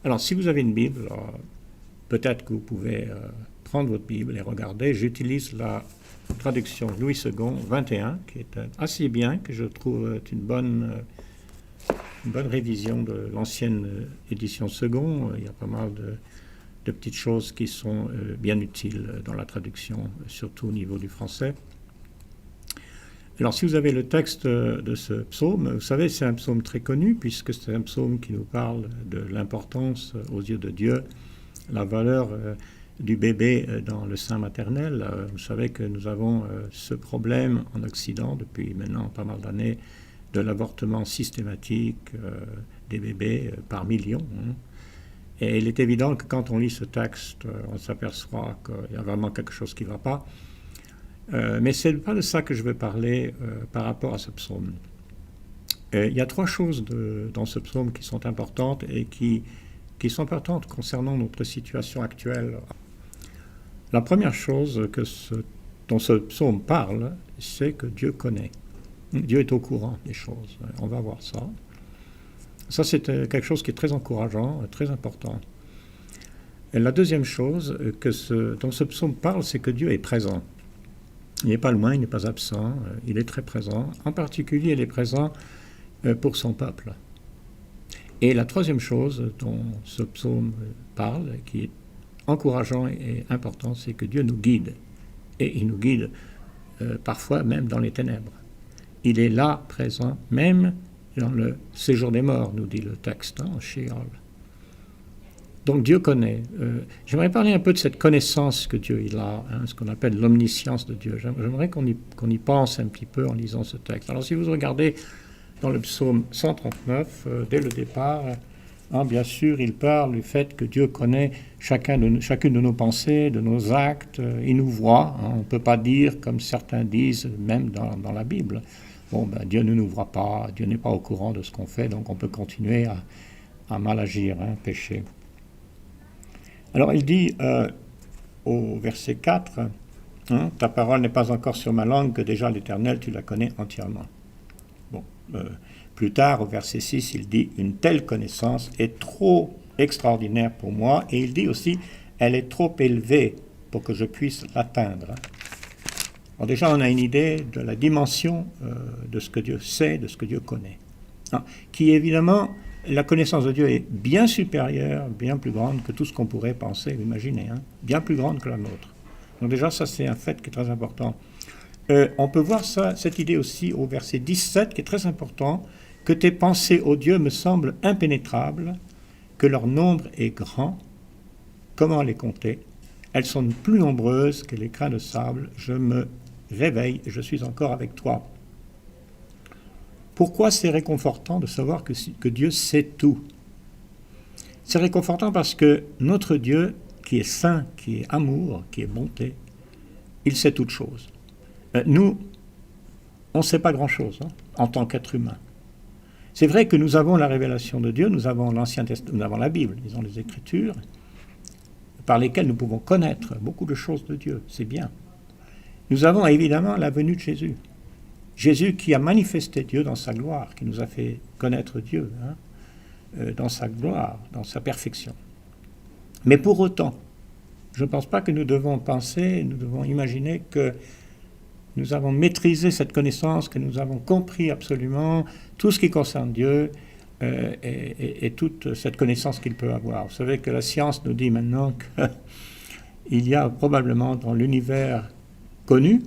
Alors, si vous avez une Bible, peut-être que vous pouvez prendre votre Bible et regarder. J'utilise la traduction Louis II, 21, qui est assez bien, que je trouve une bonne révision de l'ancienne édition second. Il y a pas mal de petites choses qui sont bien utiles dans la traduction, surtout au niveau du français. Alors, si vous avez le texte de ce psaume, vous savez, c'est un psaume très connu, puisque c'est un psaume qui nous parle de l'importance aux yeux de Dieu, la valeur du bébé dans le sein maternel. Vous savez que nous avons ce problème en Occident depuis maintenant pas mal d'années de l'avortement systématique des bébés par millions. Et il est évident que quand on lit ce texte, on s'aperçoit qu'il y a vraiment quelque chose qui ne va pas. Mais ce n'est pas de ça que je veux parler par rapport à ce psaume. Il y a trois choses dans ce psaume qui sont importantes et qui sont importantes concernant notre situation actuelle. La première chose dont ce psaume parle, c'est que Dieu connaît. Dieu est au courant des choses. On va voir ça. Ça, c'est quelque chose qui est très encourageant, très important. Et la deuxième chose dont ce psaume parle, c'est que Dieu est présent. Il n'est pas loin, il n'est pas absent, il est très présent. En particulier, il est présent pour son peuple. Et la troisième chose dont ce psaume parle, qui est encourageant et important, c'est que Dieu nous guide. Et il nous guide parfois même dans les ténèbres. Il est là, présent, même dans le séjour des morts, nous dit le texte, en Sheol. Donc Dieu connaît. J'aimerais parler un peu de cette connaissance que Dieu il a, ce qu'on appelle l'omniscience de Dieu. J'aimerais qu'on y pense un petit peu en lisant ce texte. Alors si vous regardez dans le psaume 139, dès le départ, bien sûr, il parle du fait que Dieu connaît chacune de nos pensées, de nos actes. Il nous voit. On ne peut pas dire, comme certains disent, même dans la Bible, Dieu ne nous voit pas, Dieu n'est pas au courant de ce qu'on fait, donc on peut continuer à mal agir, pécher. Alors il dit au verset 4, ta parole n'est pas encore sur ma langue, que déjà l'Éternel, tu la connais entièrement. Plus tard, au verset 6, il dit, une telle connaissance est trop extraordinaire pour moi, et il dit aussi, elle est trop élevée pour que je puisse l'atteindre. Alors déjà, on a une idée de la dimension de ce que Dieu sait, de ce que Dieu connaît. Qui évidemment, la connaissance de Dieu est bien supérieure, bien plus grande que tout ce qu'on pourrait penser ou imaginer, bien plus grande que la nôtre. Donc déjà, ça c'est un fait qui est très important. On peut voir cette idée aussi au verset 17, qui est très important, que tes pensées, ô Dieu, me semblent impénétrables, que leur nombre est grand. Comment les compter? Elles sont plus nombreuses que les grains de sable. Je me réveille et je suis encore avec toi. Pourquoi c'est réconfortant de savoir que Dieu sait tout? C'est réconfortant parce que notre Dieu, qui est saint, qui est amour, qui est bonté, il sait toutes choses. Nous, on ne sait pas grand-chose en tant qu'être humain. C'est vrai que nous avons la révélation de Dieu, nous avons l'Ancien Testament, nous avons la Bible, disons les Écritures, par lesquelles nous pouvons connaître beaucoup de choses de Dieu, c'est bien. Nous avons évidemment la venue de Jésus. Jésus qui a manifesté Dieu dans sa gloire, qui nous a fait connaître Dieu dans sa gloire, dans sa perfection. Mais pour autant, je ne pense pas que nous devons imaginer que nous avons maîtrisé cette connaissance, que nous avons compris absolument tout ce qui concerne Dieu et toute cette connaissance qu'il peut avoir. Vous savez que la science nous dit maintenant qu'il y a probablement dans l'univers connu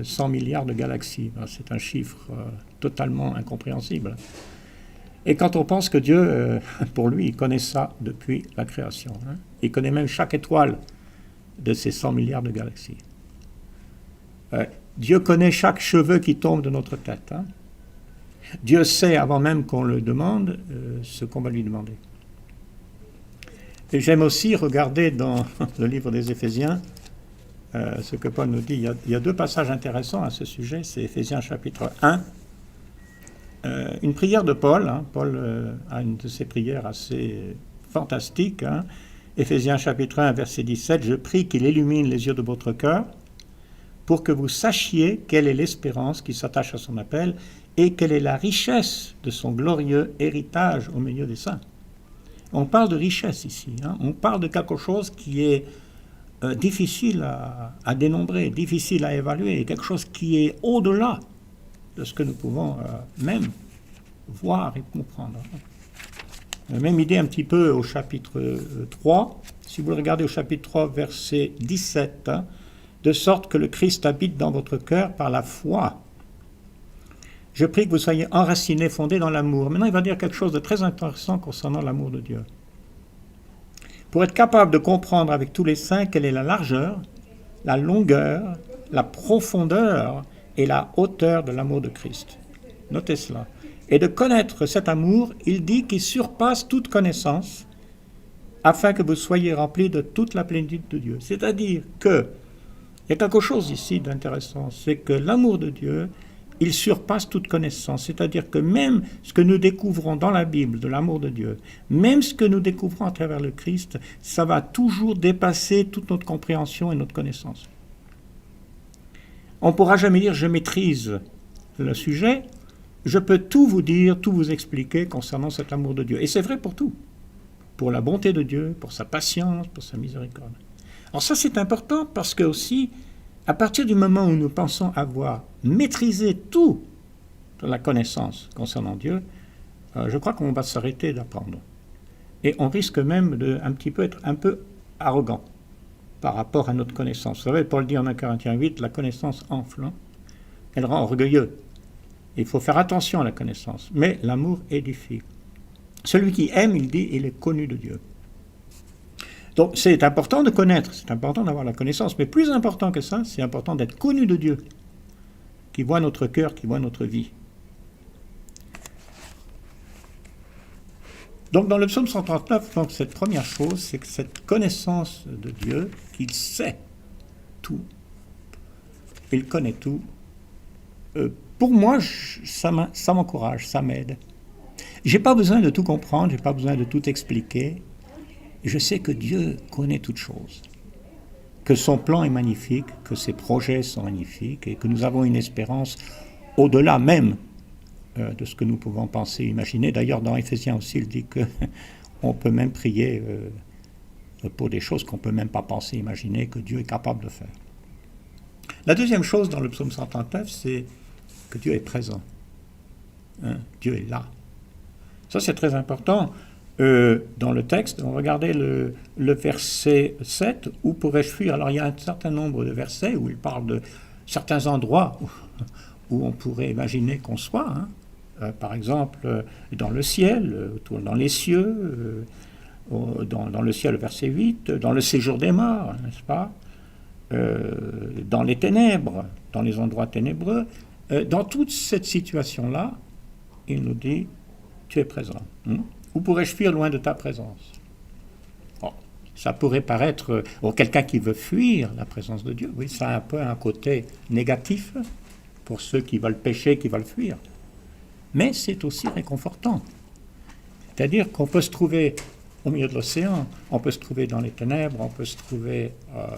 100 milliards de galaxies. C'est un chiffre totalement incompréhensible. Et quand on pense que Dieu, pour lui, il connaît ça depuis la création. Il connaît même chaque étoile de ces 100 milliards de galaxies. Dieu connaît chaque cheveu qui tombe de notre tête. Dieu sait, avant même qu'on le demande, ce qu'on va lui demander. Et j'aime aussi regarder dans le livre des Éphésiens ce que Paul nous dit. Il y a deux passages intéressants à ce sujet. C'est Éphésiens chapitre 1. Une prière de Paul. Paul a une de ses prières assez fantastiques. Éphésiens chapitre 1, verset 17. « Je prie qu'il illumine les yeux de votre cœur pour que vous sachiez quelle est l'espérance qui s'attache à son appel et quelle est la richesse de son glorieux héritage au milieu des saints. On parle de richesse ici. On parle de quelque chose qui est difficile à dénombrer, difficile à évaluer, quelque chose qui est au-delà de ce que nous pouvons même voir et comprendre. La même idée un petit peu au chapitre 3. Si vous le regardez au chapitre 3, verset 17, de sorte que le Christ habite dans votre cœur par la foi. Je prie que vous soyez enracinés, fondés dans l'amour. Maintenant, il va dire quelque chose de très intéressant concernant l'amour de Dieu. Pour être capable de comprendre avec tous les saints quelle est la largeur, la longueur, la profondeur et la hauteur de l'amour de Christ. Notez cela. Et de connaître cet amour, il dit qu'il surpasse toute connaissance, afin que vous soyez remplis de toute la plénitude de Dieu. C'est-à-dire que, il y a quelque chose ici d'intéressant, c'est que l'amour de Dieu, il surpasse toute connaissance. C'est-à-dire que même ce que nous découvrons dans la Bible de l'amour de Dieu, même ce que nous découvrons à travers le Christ, ça va toujours dépasser toute notre compréhension et notre connaissance. On ne pourra jamais dire « je maîtrise le sujet », je peux tout vous dire, tout vous expliquer concernant cet amour de Dieu. Et c'est vrai pour tout. Pour la bonté de Dieu, pour sa patience, pour sa miséricorde. Alors ça, c'est important parce que aussi, à partir du moment où nous pensons avoir maîtrisé tout de la connaissance concernant Dieu, je crois qu'on va s'arrêter d'apprendre. Et on risque même de être un peu arrogant par rapport à notre connaissance. Vous savez, Paul dit en 1 Corinthiens 8, la connaissance enfle, elle rend orgueilleux. Il faut faire attention à la connaissance, mais l'amour édifie. Celui qui aime, il dit, il est connu de Dieu. Donc c'est important de connaître, c'est important d'avoir la connaissance, mais plus important que ça, c'est important d'être connu de Dieu, qui voit notre cœur, qui voit notre vie. Donc dans le psaume 139, donc, cette première chose, c'est que cette connaissance de Dieu, qu'il sait tout, il connaît tout, pour moi, ça m'encourage, ça m'aide. Je n'ai pas besoin de tout comprendre, je n'ai pas besoin de tout expliquer. Je sais que Dieu connaît toutes choses, que son plan est magnifique, que ses projets sont magnifiques et que nous avons une espérance au-delà même de ce que nous pouvons penser, imaginer. D'ailleurs, dans Éphésiens aussi, il dit qu'on peut même prier pour des choses qu'on ne peut même pas penser, imaginer, que Dieu est capable de faire. La deuxième chose dans le psaume 139, c'est que Dieu est présent. Dieu est là. Ça, c'est très important. Dans le texte, on regardait le verset 7, où pourrais-je fuir? Alors, il y a un certain nombre de versets où il parle de certains endroits où on pourrait imaginer qu'on soit. Par exemple, dans le ciel, dans les cieux, dans le ciel, verset 8, dans le séjour des morts, n'est-ce pas? Dans les ténèbres, dans les endroits ténébreux. Dans toute cette situation-là, il nous dit, tu es présent. Où pourrais-je fuir loin de ta présence? Ça pourrait paraître, quelqu'un qui veut fuir la présence de Dieu, oui, ça a un peu un côté négatif pour ceux qui veulent pécher, qui veulent fuir. Mais c'est aussi réconfortant. C'est-à-dire qu'on peut se trouver au milieu de l'océan, on peut se trouver dans les ténèbres, on peut se trouver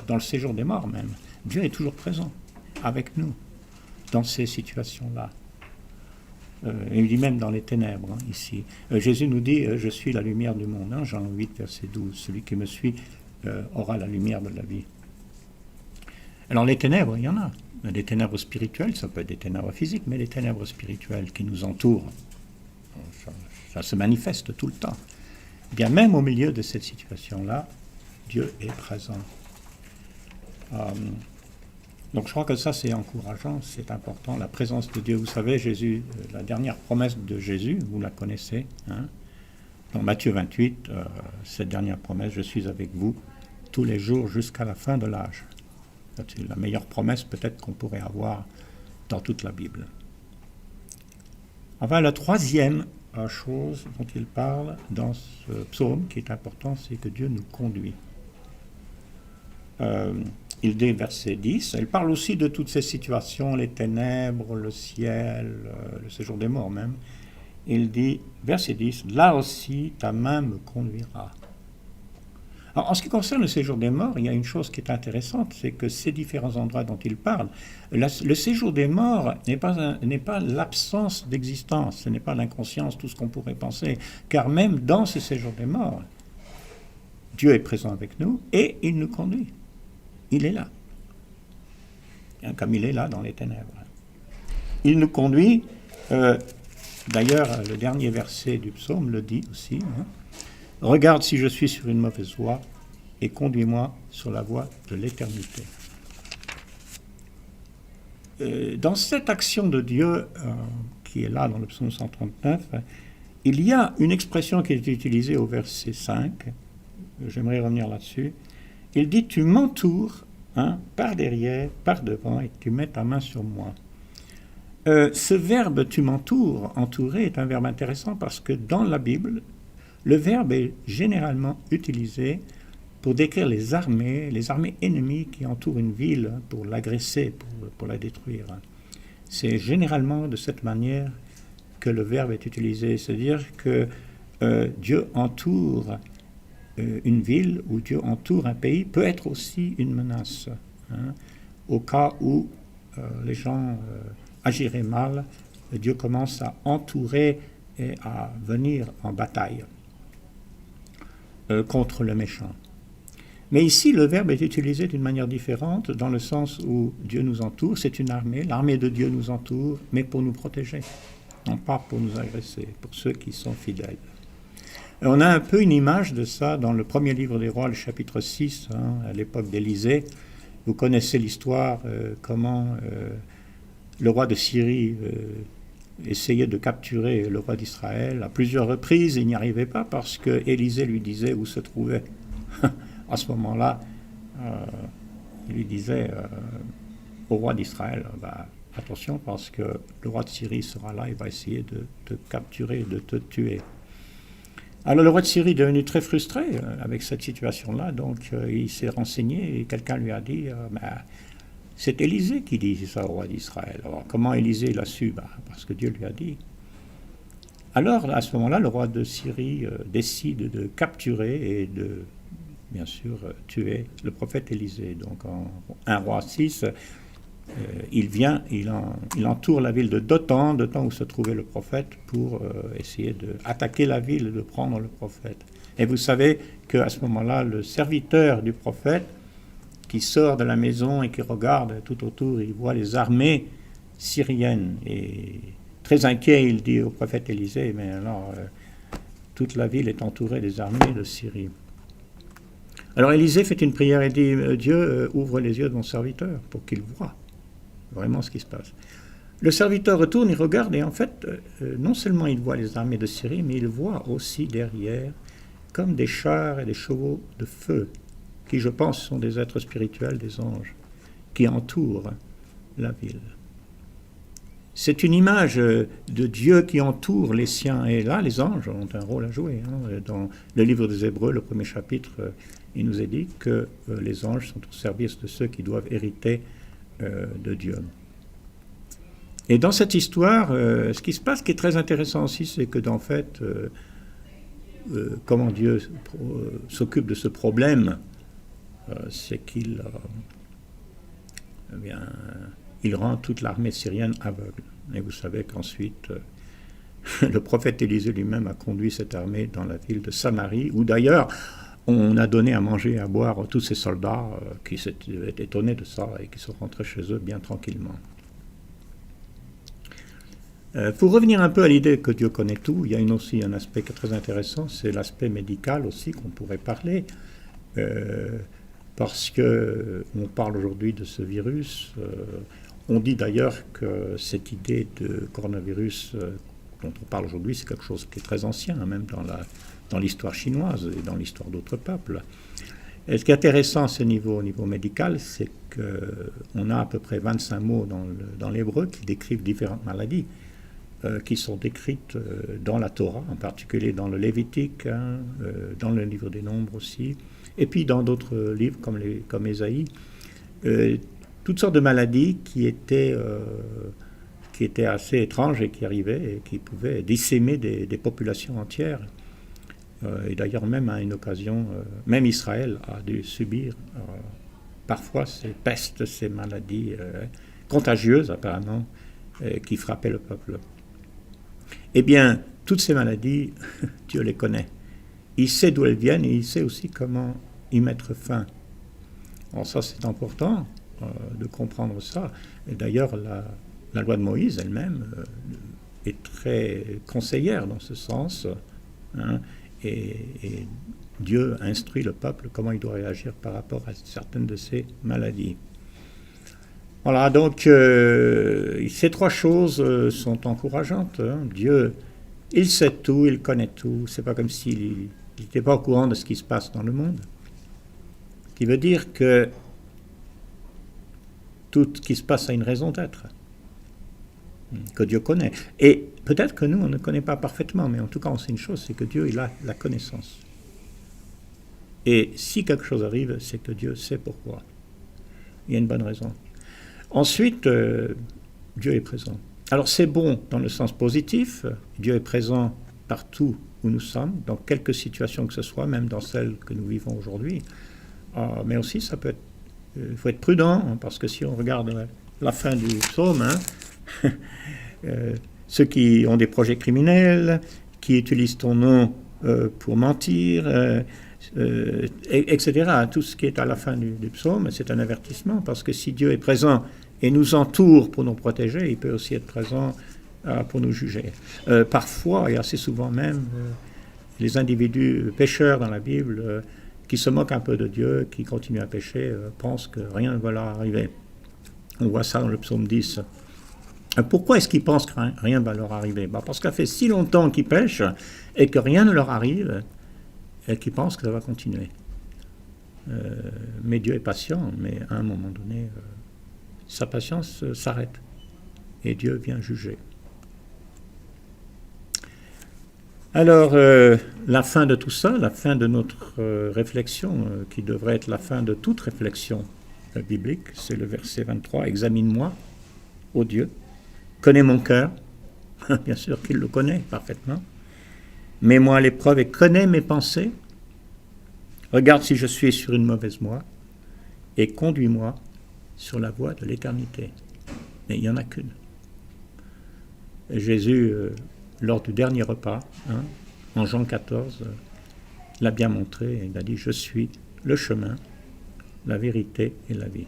dans le séjour des morts même. Dieu est toujours présent avec nous dans ces situations-là. Il dit même dans les ténèbres, ici. Jésus nous dit, je suis la lumière du monde, Jean 8, verset 12. Celui qui me suit aura la lumière de la vie. Alors les ténèbres, il y en a. Des ténèbres spirituelles, ça peut être des ténèbres physiques, mais les ténèbres spirituelles qui nous entourent, ça se manifeste tout le temps. Eh bien, même au milieu de cette situation-là, Dieu est présent. Donc je crois que ça c'est encourageant, c'est important, la présence de Dieu. Vous savez, Jésus, la dernière promesse de Jésus, vous la connaissez, dans Matthieu 28, cette dernière promesse, je suis avec vous tous les jours jusqu'à la fin de l'âge. C'est la meilleure promesse peut-être qu'on pourrait avoir dans toute la Bible. Enfin, la troisième chose dont il parle dans ce psaume qui est important, c'est que Dieu nous conduit. Il dit, verset 10, il parle aussi de toutes ces situations, les ténèbres, le ciel, le séjour des morts même. Il dit, verset 10, là aussi ta main me conduira. Alors, en ce qui concerne le séjour des morts, il y a une chose qui est intéressante, c'est que ces différents endroits dont il parle, le séjour des morts n'est pas l'absence d'existence, ce n'est pas l'inconscience, tout ce qu'on pourrait penser, car même dans ce séjour des morts, Dieu est présent avec nous et il nous conduit. Il est là. Comme il est là dans les ténèbres. Il nous conduit, d'ailleurs le dernier verset du psaume le dit aussi, hein, « Regarde si je suis sur une mauvaise voie et conduis-moi sur la voie de l'éternité. » Dans cette action de Dieu qui est là dans le psaume 139, il y a une expression qui est utilisée au verset 5, j'aimerais revenir là-dessus. Il dit « Tu m'entoures hein, par derrière, par devant, et tu mets ta main sur moi. » Ce verbe « tu m'entoures », entourer, est un verbe intéressant parce que dans la Bible, le verbe est généralement utilisé pour décrire les armées ennemies qui entourent une ville pour l'agresser, pour la détruire. C'est généralement de cette manière que le verbe est utilisé, c'est-à-dire que Dieu entoure une ville ou Dieu entoure un pays peut être aussi une menace. Hein, au cas où les gens agiraient mal, Dieu commence à entourer et à venir en bataille contre le méchant. Mais ici, le verbe est utilisé d'une manière différente, dans le sens où Dieu nous entoure, c'est une armée, l'armée de Dieu nous entoure, mais pour nous protéger, non pas pour nous agresser, pour ceux qui sont fidèles. Et on a un peu une image de ça dans le premier livre des rois, le chapitre 6, hein, à l'époque d'Élisée. Vous connaissez l'histoire, comment le roi de Syrie essayait de capturer le roi d'Israël. À plusieurs reprises, il n'y arrivait pas parce que Élisée lui disait où se trouvait. À ce moment-là, il lui disait au roi d'Israël, attention parce que le roi de Syrie sera là, il va essayer de te capturer, de te tuer. Alors le roi de Syrie est devenu très frustré avec cette situation-là, donc il s'est renseigné et quelqu'un lui a dit c'est Élisée qui dit ça au roi d'Israël. Alors comment Élisée l'a su? Parce que Dieu lui a dit. Alors à ce moment-là, le roi de Syrie décide de capturer et de, bien sûr, tuer le prophète Élisée. Donc en 1 roi 6, il vient, il entoure la ville de Dothan où se trouvait le prophète, pour essayer d'attaquer la ville et de prendre le prophète. Et vous savez qu'à ce moment-là, le serviteur du prophète, qui sort de la maison et qui regarde tout autour, il voit les armées syriennes. Et très inquiet, il dit au prophète Élisée, mais alors, toute la ville est entourée des armées de Syrie. Alors Élisée fait une prière et dit, Dieu, ouvre les yeux de mon serviteur pour qu'il voie vraiment ce qui se passe. Le serviteur retourne, il regarde et en fait, non seulement il voit les armées de Syrie, mais il voit aussi derrière comme des chars et des chevaux de feu, qui je pense sont des êtres spirituels, des anges, qui entourent la ville. C'est une image de Dieu qui entoure les siens. Et là, les anges ont un rôle à jouer. Hein. Dans le livre des Hébreux, le premier chapitre, il nous est dit que les anges sont au service de ceux qui doivent hériter de Dieu. Et dans cette histoire, ce qui se passe, qui est très intéressant aussi, c'est que en fait, comment Dieu s'occupe de ce problème, c'est qu'il il rend toute l'armée syrienne aveugle. Et vous savez qu'ensuite, le prophète Élisée lui-même a conduit cette armée dans la ville de Samarie, où d'ailleurs, on a donné à manger et à boire à tous ces soldats qui s'étaient étonnés de ça et qui sont rentrés chez eux bien tranquillement. Pour revenir un peu à l'idée que Dieu connaît tout, il y a aussi un aspect qui est très intéressant, c'est l'aspect médical aussi qu'on pourrait parler, parce qu'on parle aujourd'hui de ce virus. On dit d'ailleurs que cette idée de coronavirus dont on parle aujourd'hui, c'est quelque chose qui est très ancien, hein, même dans l'histoire chinoise et dans l'histoire d'autres peuples. Et ce qui est intéressant au niveau médical, c'est qu'on a à peu près 25 mots dans l'hébreu qui décrivent différentes maladies qui sont décrites dans la Torah, en particulier dans le Lévitique, hein, dans le livre des Nombres aussi, et puis dans d'autres livres comme Ésaïe, toutes sortes de maladies qui étaient assez étranges et qui arrivaient et qui pouvaient dissémer des populations entières. Et d'ailleurs, même à une occasion, même Israël a dû subir parfois ces pestes, ces maladies contagieuses apparemment, qui frappaient le peuple. Eh bien, toutes ces maladies, Dieu les connaît. il sait d'où elles viennent et il sait aussi comment y mettre fin. Alors ça, c'est important de comprendre ça. Et d'ailleurs, la loi de Moïse elle-même est très conseillère dans ce sens. Hein, et Dieu instruit le peuple comment il doit réagir par rapport à certaines de ces maladies. Voilà, donc ces trois choses sont encourageantes. Hein. Dieu, il sait tout, il connaît tout. C'est pas comme s'il n'était pas au courant de ce qui se passe dans le monde. Ce qui veut dire que tout ce qui se passe a une raison d'être, que Dieu connaît. Et peut-être que nous, on ne connaît pas parfaitement, mais en tout cas, on sait une chose, c'est que Dieu, il a la connaissance. Et si quelque chose arrive, c'est que Dieu sait pourquoi. Il y a une bonne raison. Ensuite, Dieu est présent. Alors c'est bon dans le sens positif, Dieu est présent partout où nous sommes, dans quelque situation que ce soit, même dans celle que nous vivons aujourd'hui. Mais aussi, ça peut être, il faut être prudent, hein, parce que si on regarde la fin du psaume, hein, ceux qui ont des projets criminels, qui utilisent ton nom pour mentir, etc. Tout ce qui est à la fin du psaume, c'est un avertissement, parce que si Dieu est présent et nous entoure pour nous protéger, il peut aussi être présent pour nous juger. Parfois, et assez souvent même, les individus pécheurs dans la Bible, qui se moquent un peu de Dieu, qui continuent à pécher, pensent que rien ne va leur arriver. On voit ça dans le psaume 10. Pourquoi est-ce qu'ils pensent que rien ne va leur arriver? Parce que ça fait si longtemps qu'ils pêchent et que rien ne leur arrive, et qu'ils pensent que ça va continuer. Mais Dieu est patient, mais à un moment donné, sa patience s'arrête. Et Dieu vient juger. Alors, la fin de tout ça, la fin de notre réflexion, qui devrait être la fin de toute réflexion biblique, c'est le verset 23. « Examine-moi, ô Dieu, connais mon cœur. » Bien sûr qu'il le connaît parfaitement. « Mets-moi à l'épreuve et connais mes pensées. Regarde si je suis sur une mauvaise voie et conduis-moi sur la voie de l'éternité. » Mais il n'y en a qu'une. Jésus, lors du dernier repas, hein, en Jean 14, l'a bien montré. Il a dit « Je suis le chemin, la vérité et la vie. »